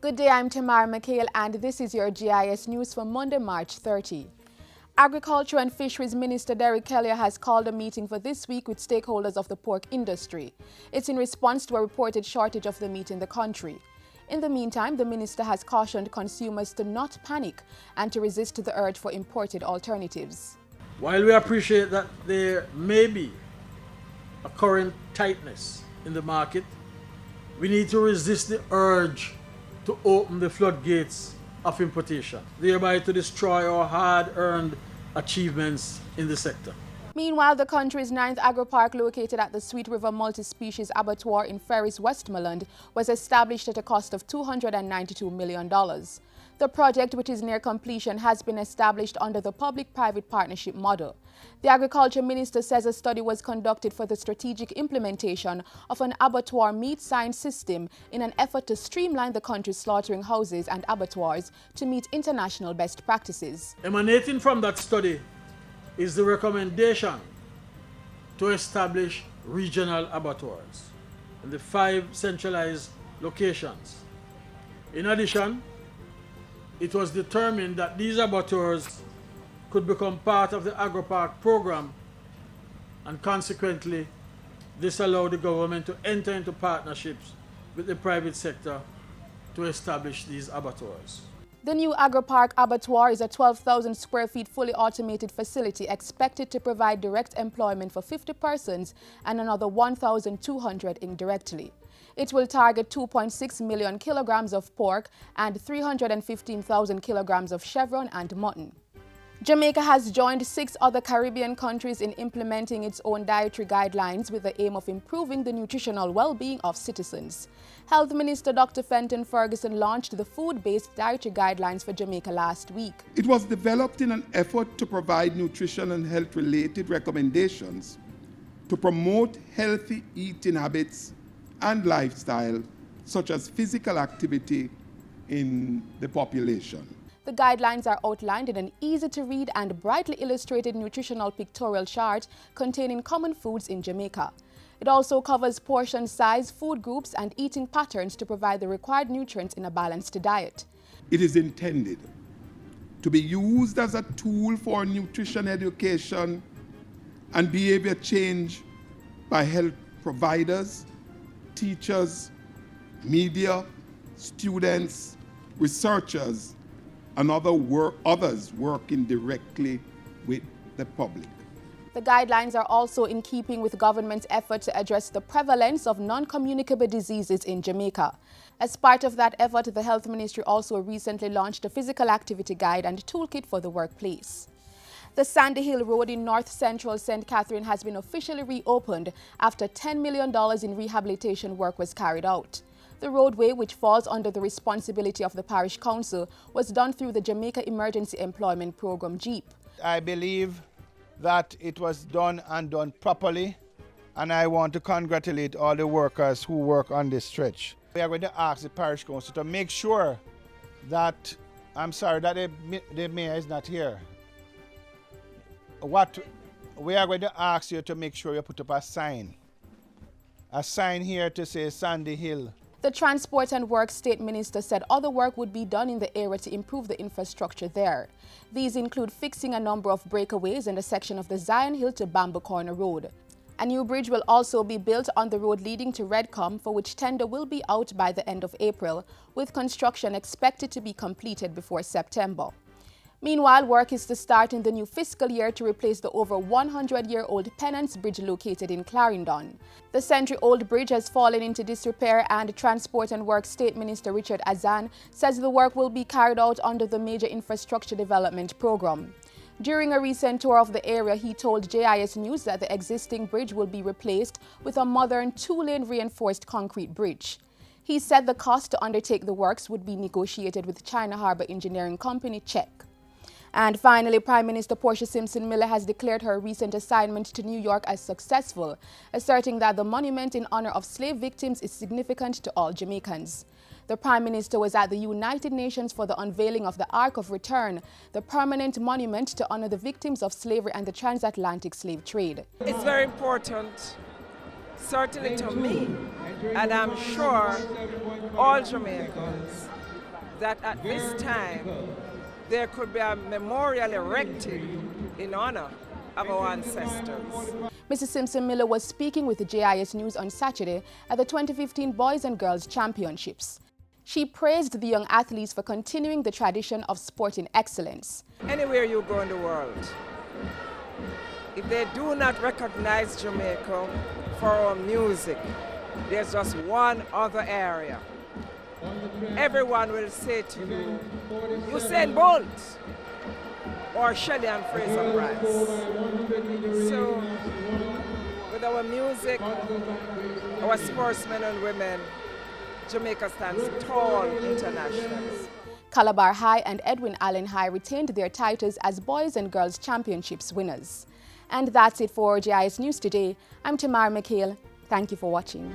Good day, I'm Tamara McHale and this is your GIS News for Monday, March 30. Agriculture and Fisheries Minister Derek Kelly has called a meeting for this week with stakeholders of the pork industry. It's in response to a reported shortage of the meat in the country. In the meantime, the minister has cautioned consumers to not panic and to resist the urge for imported alternatives. While we appreciate that there may be a current tightness in the market, we need to resist the urge to open the floodgates of importation, thereby to destroy our hard-earned achievements in the sector. Meanwhile, the country's 9th Agripark, located at the Sweet River Multi-Species Abattoir in Ferris, Westmoreland, was established at a cost of $292 million. The project, which is near completion, has been established under the public-private partnership model. The Agriculture Minister says a study was conducted for the strategic implementation of an abattoir meat science system in an effort to streamline the country's slaughtering houses and abattoirs to meet international best practices. Emanating from that study is the recommendation to establish regional abattoirs in the 5 centralized locations. In addition, it was determined that these abattoirs could become part of the Agripark program, and consequently, this allowed the government to enter into partnerships with the private sector to establish these abattoirs. The new Agripark Abattoir is a 12,000 square feet fully automated facility expected to provide direct employment for 50 persons and another 1,200 indirectly. It will target 2.6 million kilograms of pork and 315,000 kilograms of chevron and mutton. Jamaica has joined 6 other Caribbean countries in implementing its own dietary guidelines with the aim of improving the nutritional well-being of citizens. Health Minister Dr. Fenton Ferguson launched the food-based dietary guidelines for Jamaica last week. It was developed in an effort to provide nutrition and health-related recommendations to promote healthy eating habits and lifestyle, such as physical activity in the population. The guidelines are outlined in an easy-to-read and brightly illustrated nutritional pictorial chart containing common foods in Jamaica. It also covers portion size, food groups, and eating patterns to provide the required nutrients in a balanced diet. It is intended to be used as a tool for nutrition education and behavior change by health providers, teachers, media, students, researchers, and others working directly with the public. The guidelines are also in keeping with government's effort to address the prevalence of non-communicable diseases in Jamaica. As part of that effort, the Health Ministry also recently launched a physical activity guide and toolkit for the workplace. The Sandy Hill Road in north-central St. Catherine has been officially reopened after $10 million in rehabilitation work was carried out. The roadway, which falls under the responsibility of the Parish Council, was done through the Jamaica Emergency Employment Program, JEEP. I believe that it was done and done properly, and I want to congratulate all the workers who work on this stretch. We are going to ask the Parish Council to make sure that, I'm sorry that the mayor is not here. We are going to ask you to make sure you put up a sign here to say Sandy Hill. The Transport and Works State Minister said other work would be done in the area to improve the infrastructure there. These include fixing a number of breakaways in the section of the Zion Hill to Bamboo Corner Road. A new bridge will also be built on the road leading to Redcom, for which tender will be out by the end of April, with construction expected to be completed before September. Meanwhile, work is to start in the new fiscal year to replace the over 100-year-old Penance Bridge located in Clarendon. The century-old bridge has fallen into disrepair, and Transport and Works State Minister Richard Azan says the work will be carried out under the Major Infrastructure Development Program. During a recent tour of the area, he told JIS News that the existing bridge will be replaced with a modern 2-lane reinforced concrete bridge. He said the cost to undertake the works would be negotiated with China Harbour Engineering Company, CHEC. And finally, Prime Minister Portia Simpson Miller has declared her recent assignment to New York as successful, asserting that the monument in honor of slave victims is significant to all Jamaicans. The Prime Minister was at the United Nations for the unveiling of the Ark of Return, the permanent monument to honor the victims of slavery and the transatlantic slave trade. It's very important, certainly to me, and I'm sure all Jamaicans, that at this time there could be a memorial erected in honor of our ancestors. Mrs. Simpson Miller was speaking with the JIS News on Saturday at the 2015 Boys and Girls Championships. She praised the young athletes for continuing the tradition of sporting excellence. Anywhere you go in the world, if they do not recognize Jamaica for our music, there's just one other area. Everyone will say to you, Usain Bolt or Shelley and Fraser Price. So, with our music, our sportsmen and women, Jamaica stands tall internationally. Calabar High and Edwin Allen High retained their titles as Boys and Girls Championships winners. And that's it for JIS News Today. I'm Tamara McHale. Thank you for watching.